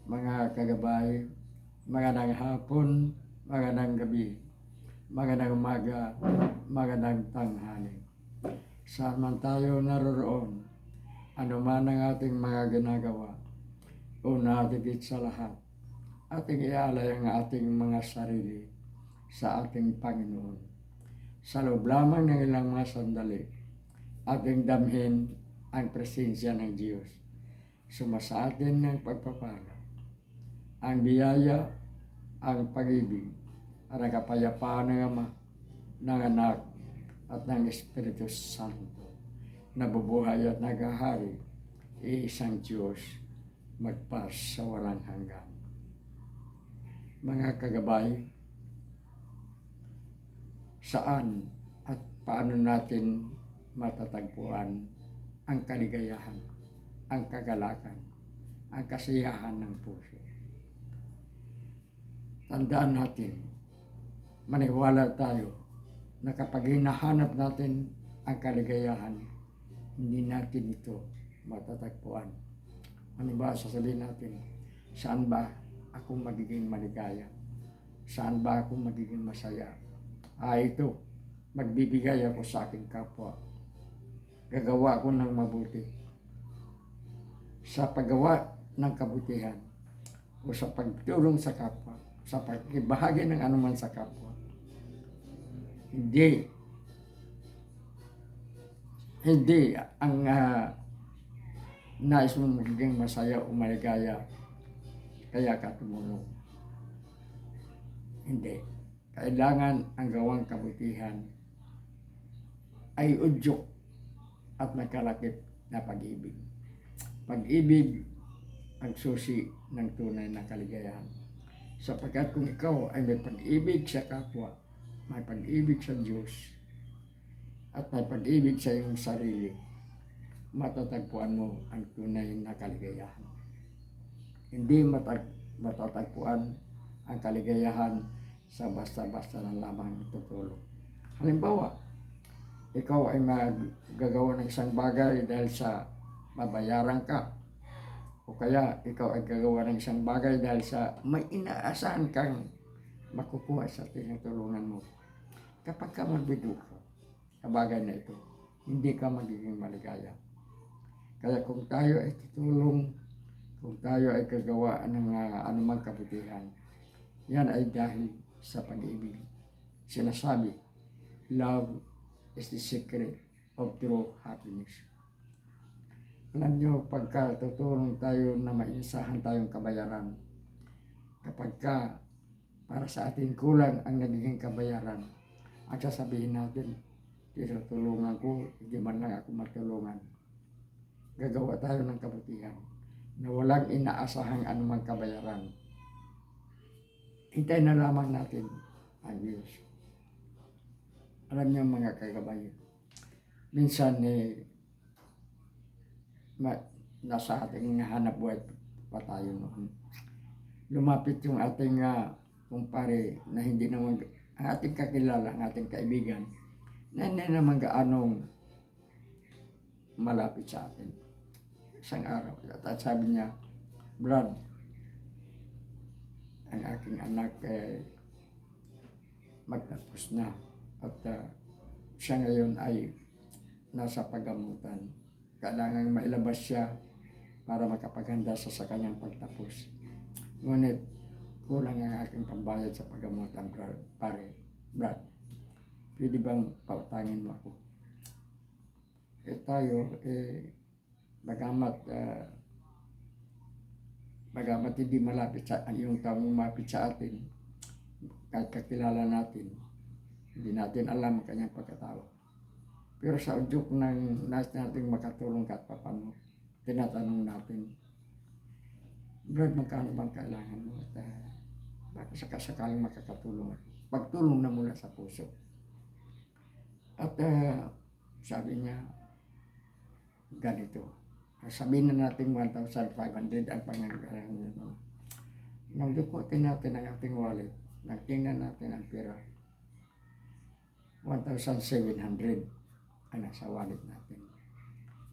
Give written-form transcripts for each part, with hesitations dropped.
mga kagabay, magandang hapon, magandang gabi, magandang umaga, magandang tanghali. Saan man tayo naroroon, ano man ang ating mga ginagawa, una higit sa lahat, ating ialay ang ating mga sarili sa ating Panginoon. Sa loob lamang ng ilang mga sandali, ating damhin ang presensya ng Diyos. Sumasa atin ng pagpapala, ang biyaya, ang pag-ibig, at ang kapayapaan ng Ama, ng Anak, at ng Espiritu Santo, nabubuhay at naghahari, iisang Diyos, magpas sa walang hanggan. Mga kagabay, saan at paano natin matatagpuan ang kaligayahan, ang kagalakan, ang kasiyahan ng puso? Tandaan natin, maniwala tayo na kapag hinahanap natin ang kaligayahan, hindi natin ito matatagpuan. Ano ba sasabihin natin? Saan ba ako magiging maligaya? Saan ba ako magiging masaya? Ito, magbibigay ako sa aking kapwa. Gagawa ko ng mabuti. Sa paggawa ng kabutihan o sa pagtulong sa kapwa, sa pagkibahagi ng anuman sa kapwa. Hindi ang nais mo magiging masaya o maligaya kaya ka tumulong. Hindi. Kailangan ang gawang kabutihan ay udyok at nagkalakip na pag-ibig. Pag-ibig ang susi ng tunay na kaligayahan. Sapagkat kung ikaw ay may pag-ibig sa kapwa, may pag-ibig sa Diyos, at may pag-ibig sa iyong sarili, matatagpuan mo ang tunay na kaligayahan. Hindi matatagpuan ang kaligayahan sa basta-basta na lamang tutulong. Halimbawa, ikaw ay magagawa ng isang bagay dahil sa babayaran ka, o kaya ikaw ay gagawa ng isang bagay dahil sa may inaasahan kang makukuha sa tinutulungan mo. Kapag ka magbido ka sa bagay na ito, hindi ka magiging maligaya. Kaya kung tayo ay tutulong, kung tayo ay gagawa ng anumang kabutihan, yan ay dahil sa pag-ibig. Sinasabi, love is the secret of true happiness. Alam nyo, pagka tutulong tayo na maisahan tayong kabayaran, kapag ka para sa ating kulang ang nagiging kabayaran, ang sasabihin natin, tinutulungan ko, hindi man lang ako matulungan. Gagawa tayo ng kabutihan na walang inaasahang anumang kabayaran. Hintay na lamang natin ang Diyos. Alam niyo mga kagabay, minsan nasa ating hanap buhay pa tayo noon. Lumapit yung ating kumpare na hindi naman ang ating kakilala, ang ating kaibigan, na hindi naman gaanong malapit sa atin. Isang araw, at sabi niya, Brad, ang aking anak magtapos na at siya ngayon ay nasa paggamutan. Kailangan mailabas siya para makapaghanda sa kanyang pagtapos. Ngunit kulang ang aking pambayad sa paggamutan, Brad, pwede bang pautangin mo ako? Tayo, bagamat hindi malapit sa yung taong lumapit sa atin, kahit kakilala natin, hindi natin alam ang kanyang pagkatao. Pero sa udyok ng nais natin makatulong kahit paano, tinatanong natin, Brad, magkano bang kailangan mo? At baka sakasakaling makakatulong ako. Pagtulong na mula sa puso. At sabi niya, ganito, sabihin na natin 1,500 ang pangangailangan niya. Nang dukutin natin ang ating wallet, nang tingnan natin ang pera, 1,700 ang nasa wallet natin.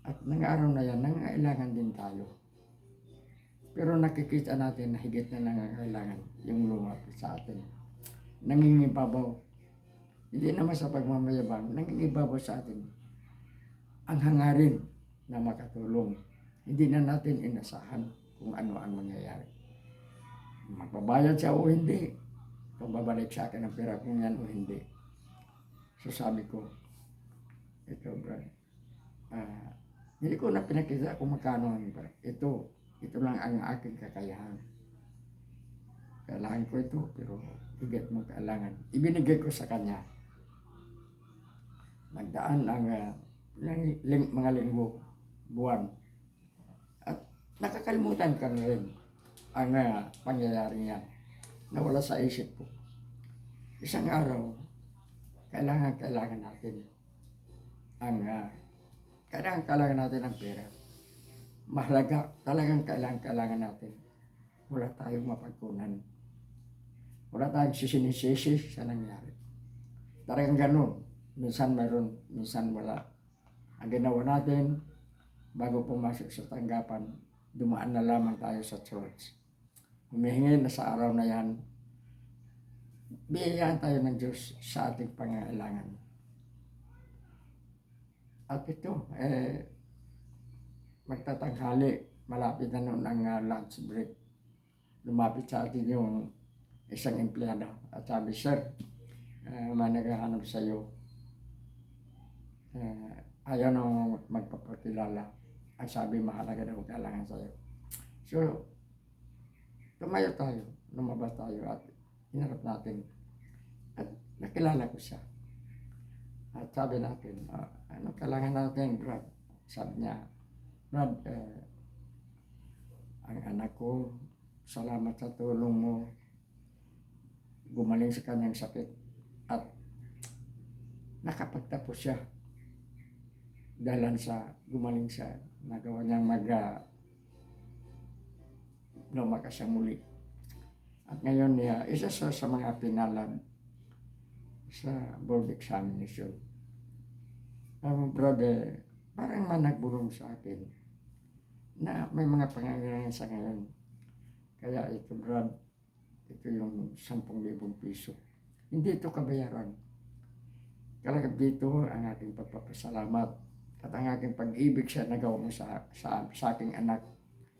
At nang araw na yan, nangailangan din tayo. Pero nakikita natin na higit na nangangailangan yung lumapit sa atin. Nangingibabaw. Hindi naman sa pagmamayabang, nangingibabaw sa atin ang hangarin na makatulong. Hindi na natin inasahan kung ano ang mangyayari. Magbabayad siya o hindi. Kung babalik sa akin ang pera kung yan o hindi. So sabi ko, ito bro, hindi ko na pinakita kung magkano ang pera. Ito lang ang aking kakayahan. Kailangan ko ito, pero higit mo kailangan. Ibinigay ko sa kanya. Nagdaan ang mga linggo, buwan. At nakakalimutan ka na rin ang pangyayari niya. Nawala sa isip ko. Isang araw, kailangan natin ang kailangan natin ang pera. Mahalaga, talagang kailangan natin. Wala tayong mapagkunan. Wala tayong sisinisisi sa nangyari. Talagang ganun. Minsan mayroon, minsan wala. Ang ginawa natin, bago pumasok sa tanggapan, dumaan na lamang tayo sa church. Humihingi na sa araw na yan, biyayaan tayo ng Diyos sa ating pangangailangan. At ito, magtatanghali, malapit na noon ang lunch break. Lumapit sa atin yung isang empleyado at sabi, "Sir, may naghahanap sa iyo. Ayaw nang magpapakilala. Ang sabi, mahalaga daw kailangan sa iyo." So, tumayo tayo, lumabas tayo at hinarap natin. At nakilala ko siya. At sabi natin, ano kailangan natin, Brad? Sabi niya, "Brad, ang anak ko, salamat sa tulong mo. Gumaling sa kanyang sakit at nakapagtapos siya. Dahil sa gumaling siya, nagawa niyang lumakas siya muli. At ngayon isa sa mga pinalad sa board examination." Brother, parang managbulong sa akin na may mga pangangailangan sa ngayon. Kaya ito, Brad, ito yung 10,000 piso. Hindi ito kabayaran. Kalagap dito ang aking pagpapasalamat at ang aking pag-ibig sa nagawa mo sa aking anak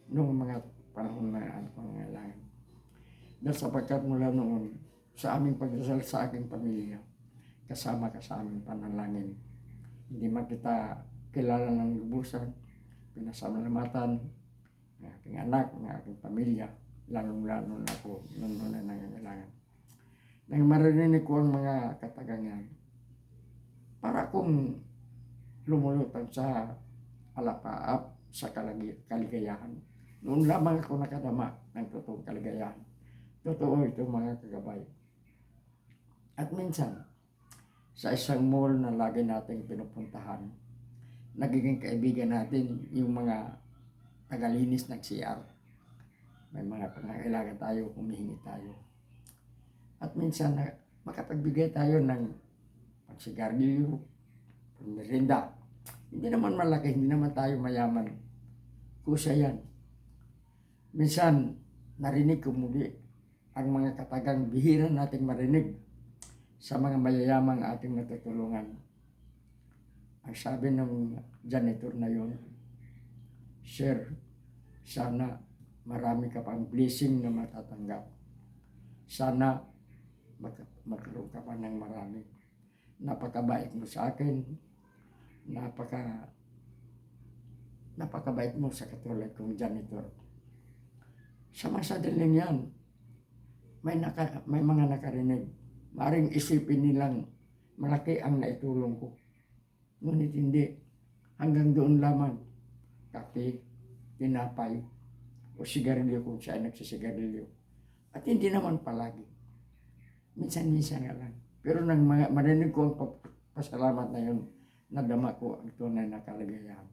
noong mga panahon na pangangailangan. Dahil sapagkat mula noon sa aming pagdasal sa aking pamilya, kasama ka sa aming panalangin. Hindi man kita kilala ng lubusan, pinasalamatan ng aking anak, ng aking pamilya, lalong-lalo na ako noon na nangangailangan. Nang marinig ko ang mga katagangan, para akong lumulutang sa alapaap sa kaligayahan. Noon lamang ako nakadama ng totoong kaligayahan. Totoo ito mga kagabay. At minsan, sa isang mall na lagi nating pinupuntahan, nagiging kaibigan natin yung mga tagalinis ng CR. May mga pangangailangan tayo, humihingi tayo. At minsan, makapagbigay tayo ng pagsigarilyo, pangmerienda. Hindi naman malaki, hindi naman tayo mayaman. Kusa yan. Minsan, narinig ko muli ang mga katagang bihira nating marinig sa mga mayayamang ating natutulungan. Ang sabi ng janitor na yun, "Sir, sana marami ka pang blessing na matatanggap. Sana magkaroon ka pa ng marami. Napakabait mo sa akin. Napakabait mo sa katulad kong janitor." Sa masadaling yan, may mga nakarinig. Maring isipin nilang malaki ang naitulong ko. Ngunit hindi. Hanggang doon lamang. Kape, tinapay, o sigarilyo kung siya ay nagsisigarilyo. At hindi naman palagi. Minsan-minsan nga lang. Pero nang marinig ko ang pasalamat na yun, nadama ko ang tunay na kaligayahan.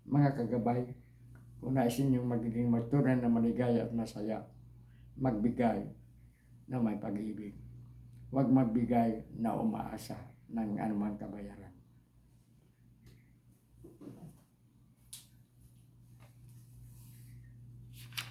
Mga kagabay, kung naisin yung magiging magtunay na maligaya at masaya, magbigay na may pag-ibig. Huwag magbigay na umaasa ng anumang kabayaran.